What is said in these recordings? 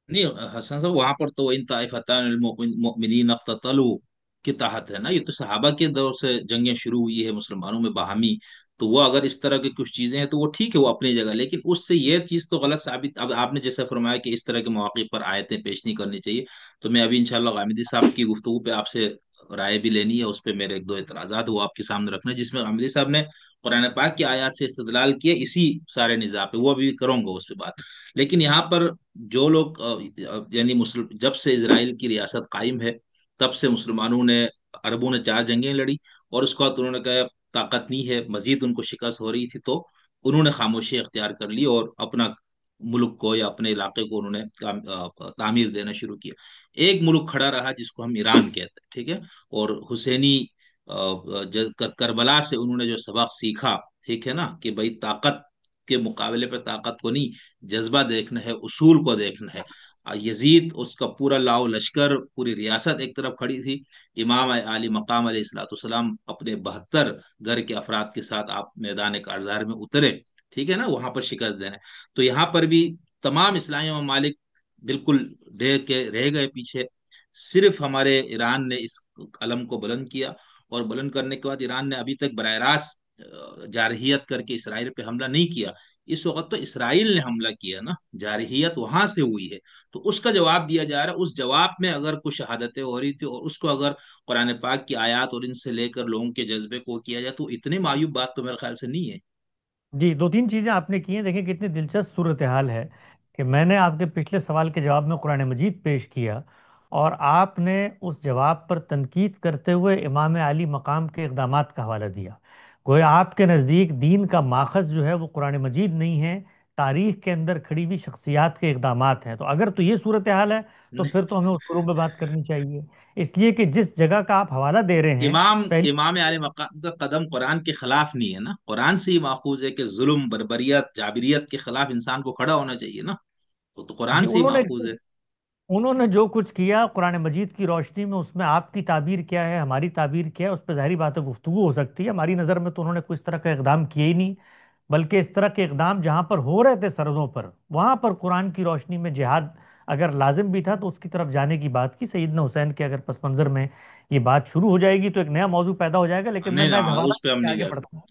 नहीं हसन साहब, वहां पर तो इन ताइफतान मोमिनीन इक्ततलू के तहत है ना, ये तो सहाबा के दौर से जंगें शुरू हुई है मुसलमानों में बाहमी। तो वो अगर इस तरह की कुछ चीजें हैं तो वो ठीक है, वो अपनी जगह, लेकिन उससे ये चीज तो गलत साबित। अब आपने जैसे फरमाया कि इस तरह के मौके पर आयतें पेश नहीं करनी चाहिए, तो मैं अभी इंशाल्लाह गामिदी साहब की गुफ्तगू पे आपसे राय भी लेनी है, उस पर मेरे एक दो एतराजात वो आपके सामने रखना है, जिसमें गामिदी साहब ने कुरान पाक की आयत से इस्तेदलाल किया इसी सारे निज़ाम पे, वो अभी करूंगा उस पर बात। लेकिन यहाँ पर जो लोग यानी मुस्लिम, जब से इसराइल की रियासत कायम है तब से मुसलमानों ने, अरबों ने 4 जंगें लड़ी, और उसके बाद उन्होंने कहा ताकत नहीं है, मजीद उनको शिकस्त हो रही थी, तो उन्होंने खामोशी अख्तियार कर ली और अपना मुल्क को या अपने इलाके को उन्होंने तामीर देना शुरू किया। एक मुल्क खड़ा रहा जिसको हम ईरान कहते हैं, ठीक है। और हुसैनी करबला से उन्होंने जो सबक सीखा, ठीक है ना, कि भाई ताकत के मुकाबले पे ताकत को नहीं, जज्बा देखना है, उसूल को देखना है। यजीद, उसका पूरा लाओ लश्कर, पूरी रियासत एक तरफ खड़ी थी। इमाम आली मकाम अलैहिस्सलाम अपने 72 घर के अफराद के साथ आप मैदान कारजार में उतरे, ठीक है ना, वहां पर शिकस्त देने। तो यहाँ पर भी तमाम इस्लामी ममालिक बिल्कुल ढह के रह गए पीछे। सिर्फ हमारे ईरान ने इस कलम को बुलंद किया, और बुलंद करने के बाद ईरान ने अभी तक बरह रास्त जारहियत करके इसराइल पे हमला नहीं किया। इस वक्त तो इसराइल ने हमला किया ना, जारहियत वहां से हुई है, तो उसका जवाब दिया जा रहा है। उस जवाब में अगर कुछ शहादतें हो रही थी और उसको अगर कुरान पाक की आयत और इनसे लेकर लोगों के जज्बे को किया जाए, तो इतनी मायूब बात तो मेरे ख्याल से नहीं है। जी, दो तीन चीज़ें आपने की हैं। देखिए कितनी दिलचस्प सूरत हाल है कि मैंने आपके पिछले सवाल के जवाब में कुरान मजीद पेश किया, और आपने उस जवाब पर तनकीद करते हुए इमाम अली मकाम के इक़दामात का हवाला दिया। गोया आपके नज़दीक दीन का माखज़ जो है वो कुरान मजीद नहीं है, तारीख के अंदर खड़ी हुई शख्सियात के इक़दामात हैं। तो अगर तो ये सूरत हाल है, तो फिर तो हमें उस शुरू में बात करनी चाहिए। इसलिए कि जिस जगह का आप हवाला दे रहे हैं, इमाम पहली इमाम आले मकाम का कदम कुरान के खिलाफ नहीं है ना, कुरान से ही माखूज है कि जुल्म, बर्बरियत, जाबिरियत के खिलाफ इंसान को खड़ा होना चाहिए ना, तो जी, कुरान से ही उन्होंने माखूज है। उन्होंने जो कुछ किया कुरान मजीद की रोशनी में, उसमें आपकी ताबीर क्या है, हमारी ताबीर क्या है, उस पर ज़ाहिरी बात है गुफ्तगू हो सकती है। हमारी नज़र में तो उन्होंने कोई इस तरह का इकदाम किए ही नहीं, बल्कि इस तरह के इकदाम जहाँ पर हो रहे थे सरहदों पर, वहाँ पर कुरान की रोशनी में जिहाद अगर लाजिम भी था तो उसकी तरफ जाने की बात की। सैयदना हुसैन के अगर पस मंज़र में ये बात शुरू हो जाएगी तो एक नया मौजू पैदा हो जाएगा, लेकिन मैं नहीं ना, महज हवाला उस पे हम देके नहीं आगे जाते। बढ़ता हूँ।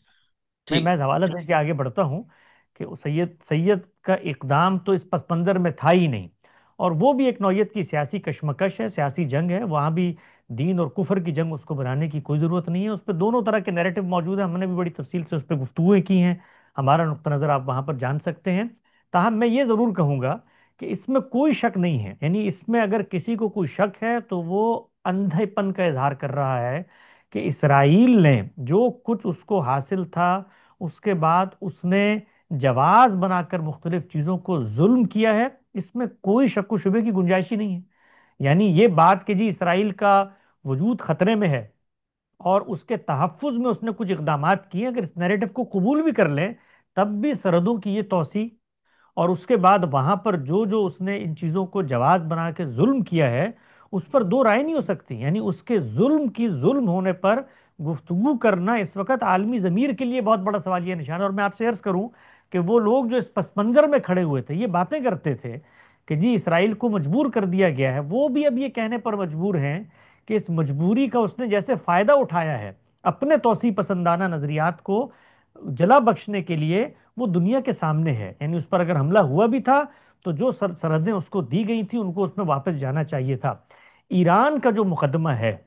मैं ठीक। महज हवाला देके आगे बढ़ता हूँ कि सैयद सैयद का इकदाम तो इस पस मंज़र में था ही नहीं। और वो भी एक नौयत की सियासी कशमकश है, सियासी जंग है। वहाँ भी दीन और कुफर की जंग उसको बनाने की कोई ज़रूरत नहीं है। उस पर दोनों तरह के नैरेटिव मौजूद हैं, हमने भी बड़ी तफसील से उस पर गुफ्तगूएं की हैं। हमारा नुक्ता नज़र आप वहाँ पर जान सकते हैं। ताहम मैं ये ज़रूर कहूँगा कि इसमें कोई शक नहीं है, यानी इसमें अगर किसी को कोई शक है तो वो अंधेपन का इजहार कर रहा है कि इसराइल ने जो कुछ उसको हासिल था, उसके बाद उसने जवाज बनाकर मुख्तलिफ चीज़ों को जुल्म किया है। इसमें कोई शक व शुबे की गुंजाइश ही नहीं है। यानी ये बात कि जी इसराइल का वजूद खतरे में है और उसके तहफ़्फ़ुज़ में उसने कुछ इकदामात किए, अगर इस नैरेटिव को कबूल भी कर लें, तब भी सरहदों की ये तोसी और उसके बाद वहां पर जो जो उसने इन चीज़ों को जवाज बना के जुल्म किया है, उस पर दो राय नहीं हो सकती। यानी उसके जुल्म की जुल्म होने पर गुफ्तगू करना इस वक्त आलमी ज़मीर के लिए बहुत बड़ा सवालिया निशान है। और मैं आपसे अर्ज करूं कि वो लोग जो इस पस मंज़र में खड़े हुए थे, ये बातें करते थे कि जी इसराइल को मजबूर कर दिया गया है, वो भी अब ये कहने पर मजबूर हैं कि इस मजबूरी का उसने जैसे फ़ायदा उठाया है अपने तोसी पसंदाना नज़रियात को जला बख्शने के लिए, वो दुनिया के सामने है। यानी उस पर अगर हमला हुआ भी था तो जो सरहदें उसको दी गई थी उनको उसमें वापस जाना चाहिए था। ईरान का जो मुकदमा है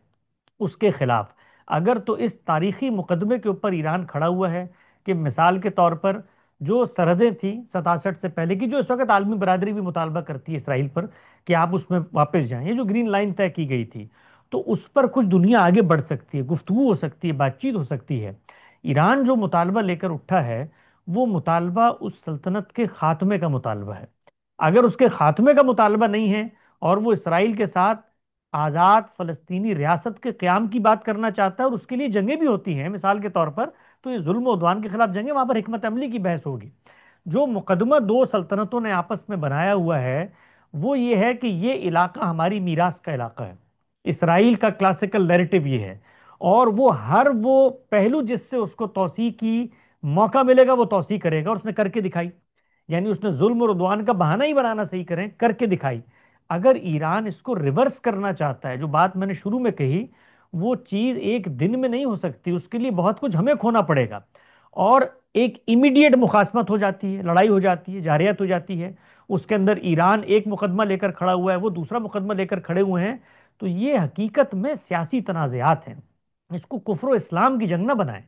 उसके खिलाफ, अगर तो इस तारीखी मुकदमे के ऊपर ईरान खड़ा हुआ है कि मिसाल के तौर पर जो सरहदें थी 67 से पहले की, जो इस वक्त आलमी बरादरी भी मुतालबा करती है इसराइल पर कि आप उसमें वापस जाएं, ये जो ग्रीन लाइन तय की गई थी, तो उस पर कुछ दुनिया आगे बढ़ सकती है, गुफ्तगू हो सकती है, बातचीत हो सकती है। ईरान जो मुतालबा लेकर उठा है, वो मुतालबा उस सल्तनत के खात्मे का मुतालबा है। अगर उसके खात्मे का मुतालबा नहीं है और वो इसराइल के साथ आज़ाद फ़लस्तीनी रियासत के क़याम की बात करना चाहता है, और उसके लिए जंगें भी होती हैं मिसाल के तौर पर, तो ये जुल्म और उद्वान के खिलाफ जंगें, वहाँ पर हिकमत अमली की बहस होगी। जो मुकदमा दो सल्तनतों ने आपस में बनाया हुआ है वो ये है कि ये इलाका हमारी मीरास का इलाका है। इसराइल का क्लासिकल नैरेटिव ये है, और वो हर वो पहलू जिससे उसको तौसी की मौका मिलेगा वो तौसी करेगा, और उसने करके दिखाई। यानी उसने जुल्म और उद्वान का बहाना ही बनाना सही करें करके दिखाई اگر ایران اس کو ریورس کرنا چاہتا ہے، جو بات میں نے شروع میں کہی، وہ چیز ایک دن میں نہیں ہو سکتی، اس کے لیے بہت کچھ ہمیں کھونا پڑے گا، اور ایک امیڈیٹ مخاصمت ہو جاتی ہے، لڑائی ہو جاتی ہے، جارحیت ہو جاتی ہے، اس کے اندر ایران ایک مقدمہ لے کر کھڑا ہوا ہے، وہ دوسرا مقدمہ لے کر کھڑے ہوئے ہیں، تو یہ حقیقت میں سیاسی تنازعات ہیں، اس کو کفر و اسلام کی جنگ نہ بنائیں،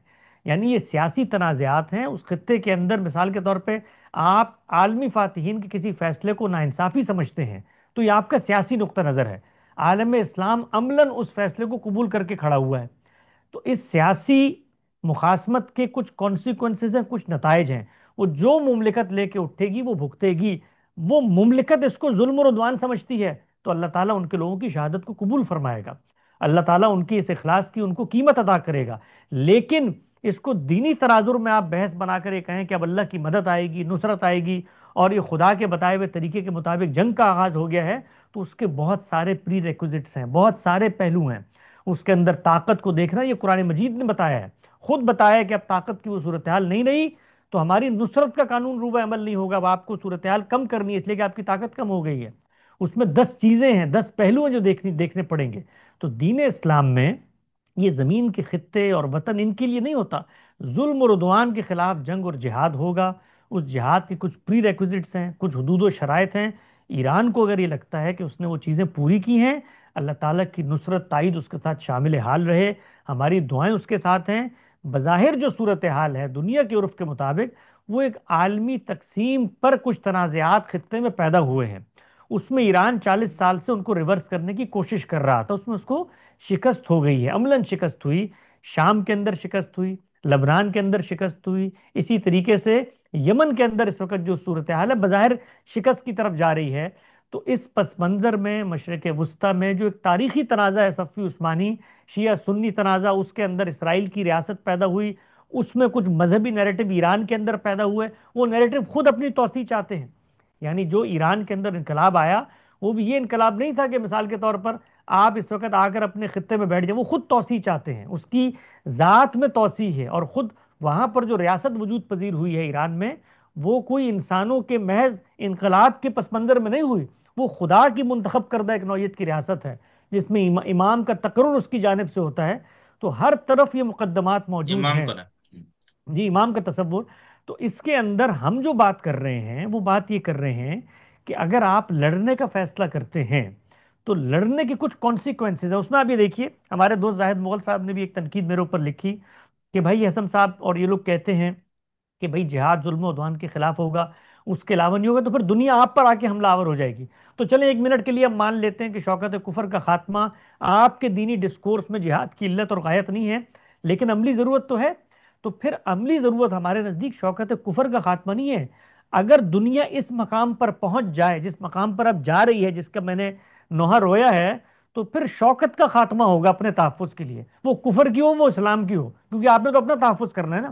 یعنی یہ سیاسی تنازعات ہیں اس خطے کے اندر۔ مثال کے طور پہ آپ عالمی فاتحین کے کسی فیصلے کو ناانصافی سمجھتے ہیں، تو یہ آپ کا سیاسی نقطہ نظر ہے، عالم اسلام عملاً اس فیصلے کو قبول کر کے کھڑا ہوا ہے، تو اس سیاسی مخاصمت کے کچھ کانسیکوینسز ہیں، کچھ نتائج ہیں، وہ جو مملکت لے کے اٹھے گی وہ بھگتے گی۔ وہ مملکت اس کو ظلم و عدوان سمجھتی ہے تو اللہ تعالیٰ ان کے لوگوں کی شہادت کو قبول فرمائے گا، اللہ تعالیٰ ان کی اس اخلاص کی ان کو قیمت ادا کرے گا۔ لیکن اس کو دینی تناظر میں آپ بحث بنا کر یہ کہیں کہ اب اللہ کی مدد آئے گی، نصرت آئے گی، اور یہ خدا کے بتائے ہوئے طریقے کے مطابق جنگ کا آغاز ہو گیا ہے، تو اس کے بہت سارے پری ریکوزٹس ہیں، بہت سارے پہلو ہیں۔ اس کے اندر طاقت کو دیکھنا، یہ قرآن مجید نے بتایا ہے، خود بتایا ہے کہ اب طاقت کی وہ صورتحال نہیں رہی تو ہماری نصرت کا قانون روبہ عمل نہیں ہوگا، اب آپ کو صورتحال کم کرنی ہے اس لیے کہ آپ کی طاقت کم ہو گئی ہے۔ اس میں 10 چیزیں ہیں، 10 پہلو ہیں جو دیکھنے پڑیں گے۔ تو دین اسلام میں یہ زمین کے خطے اور وطن ان کے لیے نہیں ہوتا، ظلم اور عدوان کے خلاف جنگ اور جہاد ہوگا، اس جہاد کی کچھ پری ریکوزٹس ہیں، کچھ حدود و شرائط ہیں۔ ایران کو اگر یہ لگتا ہے کہ اس نے وہ چیزیں پوری کی ہیں، اللہ تعالیٰ کی نصرت تائید اس کے ساتھ شامل حال رہے، ہماری دعائیں اس کے ساتھ ہیں، بظاہر جو صورتحال ہے دنیا کے عرف کے مطابق وہ ایک عالمی تقسیم پر کچھ تنازعات خطے میں پیدا ہوئے ہیں، اس میں ایران 40 سال سے ان کو ریورس کرنے کی کوشش کر رہا تھا، اس میں اس کو شکست ہو گئی ہے، عملاً شکست ہوئی، شام کے اندر شکست ہوئی، لبنان کے اندر شکست ہوئی، اسی طریقے سے یمن کے اندر اس وقت جو صورتحال ہے بظاہر شکست کی طرف جا رہی ہے۔ تو اس پس منظر میں مشرق وسطیٰ میں جو ایک تاریخی تنازع ہے صفوی عثمانی شیعہ سنی تنازع، اس کے اندر اسرائیل کی ریاست پیدا ہوئی، اس میں کچھ مذہبی نیریٹو ایران کے اندر پیدا ہوئے، وہ نیریٹو خود اپنی توسیع چاہتے ہیں، یعنی جو ایران کے اندر انقلاب آیا وہ بھی یہ انقلاب نہیں تھا کہ مثال کے طور پر آپ اس وقت آ کر اپنے خطے میں بیٹھ جائیں، وہ خود توسیع چاہتے ہیں، اس کی ذات میں توسیع ہے، اور خود وہاں پر جو ریاست وجود پذیر ہوئی ہے ایران میں، وہ کوئی انسانوں کے محض انقلاب کے پس منظر میں نہیں ہوئی، وہ خدا کی منتخب کردہ ایک نوعیت کی ریاست ہے جس میں امام کا تقرر اس کی جانب سے ہوتا ہے، تو ہر طرف یہ مقدمات موجود امام ہیں۔ کا نا۔ جی، امام کا تصور۔ تو اس کے اندر ہم جو بات کر رہے ہیں وہ بات یہ کر رہے ہیں کہ اگر آپ لڑنے کا فیصلہ کرتے ہیں تو لڑنے کے کچھ کانسیکوینسز ہیں، اس میں آپ یہ دیکھیے ہمارے دوست زاہد مغل صاحب نے بھی ایک تنقید میرے اوپر لکھی کہ بھائی حسن صاحب اور یہ لوگ کہتے ہیں کہ بھائی جہاد ظلم و عدوان کے خلاف ہوگا، اس کے علاوہ نہیں ہوگا، تو پھر دنیا آپ پر آ کے حملہ آور ہو جائے گی۔ تو چلیں ایک منٹ کے لیے ہم مان لیتے ہیں کہ شوکت کفر کا خاتمہ آپ کے دینی ڈسکورس میں جہاد کی علت اور غایت نہیں ہے، لیکن عملی ضرورت تو ہے، تو پھر عملی ضرورت ہمارے نزدیک شوکت کفر کا خاتمہ نہیں ہے۔ اگر دنیا اس مقام پر پہنچ جائے جس مقام پر اب جا رہی ہے، جس کا میں نے نوحہ رویا ہے، تو پھر شوکت کا خاتمہ ہوگا اپنے تحفظ کے لیے، وہ کفر کی ہو وہ اسلام کی ہو، کیونکہ آپ نے تو اپنا تحفظ کرنا ہے نا۔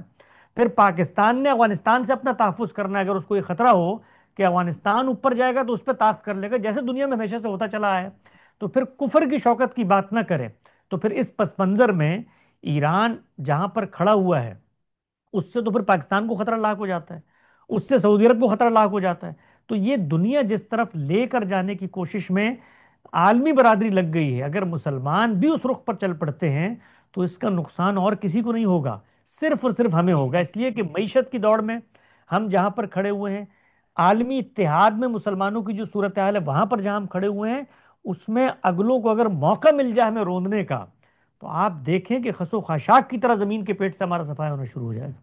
پھر پاکستان نے افغانستان سے اپنا تحفظ کرنا ہے، اگر اس کو یہ خطرہ ہو کہ افغانستان اوپر جائے گا تو اس پہ طاقت کر لے گا، جیسے دنیا میں ہمیشہ سے ہوتا چلا ہے، تو پھر کفر کی شوکت کی بات نہ کرے۔ تو پھر اس پس منظر میں ایران جہاں پر کھڑا ہوا ہے اس سے تو پھر پاکستان کو خطرہ لاحق ہو جاتا ہے، اس سے سعودی عرب کو خطرہ لاحق ہو جاتا ہے، تو یہ دنیا جس طرف لے کر جانے کی کوشش میں عالمی برادری لگ گئی ہے، اگر مسلمان بھی اس رخ پر چل پڑتے ہیں تو اس کا نقصان اور کسی کو نہیں ہوگا، صرف اور صرف ہمیں ہوگا، اس لیے کہ معیشت کی دوڑ میں ہم جہاں پر کھڑے ہوئے ہیں، عالمی اتحاد میں مسلمانوں کی جو صورتحال ہے وہاں پر جہاں ہم کھڑے ہوئے ہیں، اس میں اگلوں کو اگر موقع مل جائے ہمیں روندنے کا، تو آپ دیکھیں کہ خس و خاشاک کی طرح زمین کے پیٹ سے ہمارا صفایا ہونا شروع ہو جائے گا۔